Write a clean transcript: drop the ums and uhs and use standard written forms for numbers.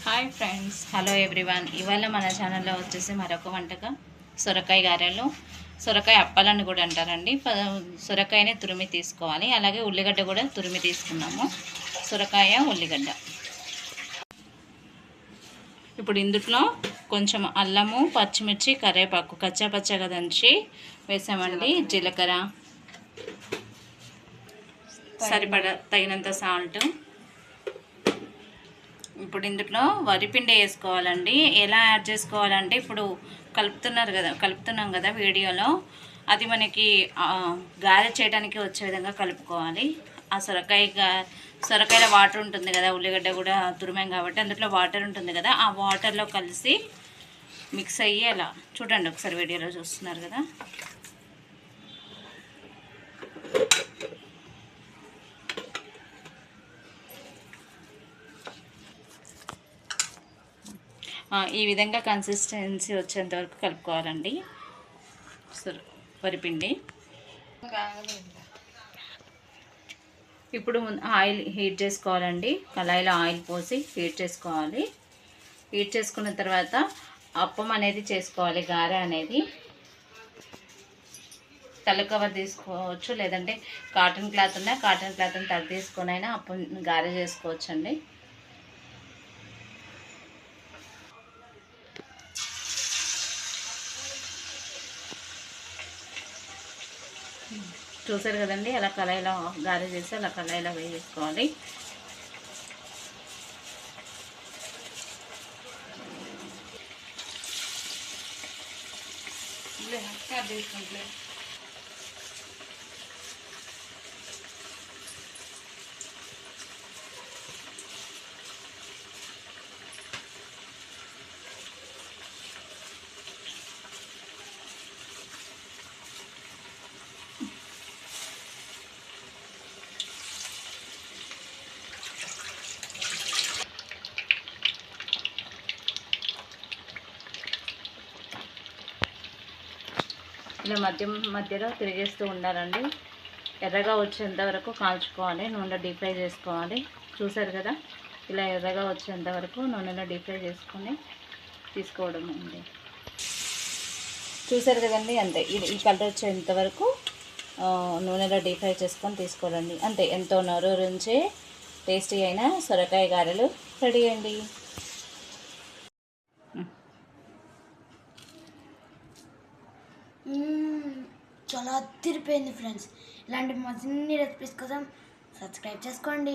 Hi friends, hello everyone. ఇవాళ మన ఛానల్లో వచ్చేసి మరొక వంటకం సొరకాయ గారెలు, సొరకాయ అప్పాలని కూడా అంటారండి. సొరకాయని తురిమి తీసుకోవాలి, అలాగే ఉల్లిగడ్డ కూడా తురిమి తీసుకున్నాము. సొరకాయ ఉల్లిగడ్డ. ఇప్పుడు ఇందులో కొంచెం అల్లము, పచ్చిమిర్చి, కరివేపాకు కచ్చాపచ్చగా దంచి వేసామండి. జీలకర్ర, సరిపడ తగినంత సాల్ట్. ఇప్పుడు ఇందులో వరిపిండి వేసుకోవాలండి. ఎలా యాడ్ చేసుకోవాలంటే, ఇప్పుడు కలుపుతున్నాం కదా వీడియోలో, అది మనకి గారె చేయడానికి వచ్చే విధంగా కలుపుకోవాలి. ఆ సొరకాయలో వాటర్ ఉంటుంది కదా, ఉల్లిగడ్డ కూడా తురిమాం కాబట్టి అందులో వాటర్ ఉంటుంది కదా, ఆ వాటర్లో కలిసి మిక్స్ అయ్యి అలా చూడండి. ఒకసారి వీడియోలో చూస్తున్నారు కదా. ఈ విధంగా కన్సిస్టెన్సీ వచ్చేంత వరకు కలుపుకోవాలండి వరిపిండి. ఇప్పుడు ఆయిల్ హీట్ చేసుకోవాలండి. కళాయిలో ఆయిల్ పోసి హీట్ చేసుకోవాలి. హీట్ చేసుకున్న తర్వాత అప్పం అనేది చేసుకోవాలి. గారె అనేది తల కవర్ తీసుకోవచ్చు, లేదంటే కాటన్ క్లాత్ ఉన్నా కాటన్ క్లాత్ని తల తీసుకొని అయినా అప్పం గారె చేసుకోవచ్చు అండి. చూసారు కదండి, అలా కళాయిలో గారె చేసి అలా కళాయిలో వేసుకోవాలి. ఇలా మధ్యలో తిరిగేస్తూ ఉండాలండి. ఎర్రగా వచ్చేంత వరకు కాల్చుకోవాలి. నూనెలో డీప్ ఫ్రై చేసుకోవాలి. చూసారు కదా, ఇలా ఎర్రగా వచ్చేంత వరకు నూనెలో డీప్ ఫ్రై చేసుకొని తీసుకోవడం అండి. చూసారు కదండి, అంతే. ఈ కలర్ వచ్చేంత వరకు నూనెలో డీప్ ఫ్రై చేసుకొని తీసుకోవాలండి. అంతే. ఎంతో నోరూరించే టేస్టీ అయిన సొరకాయ గారెలు రెడీ అండి. చాలా అదిరిపోయింది ఫ్రెండ్స్. ఇలాంటి మరిన్ని రెసిపీస్ కోసం సబ్స్క్రైబ్ చేసుకోండి.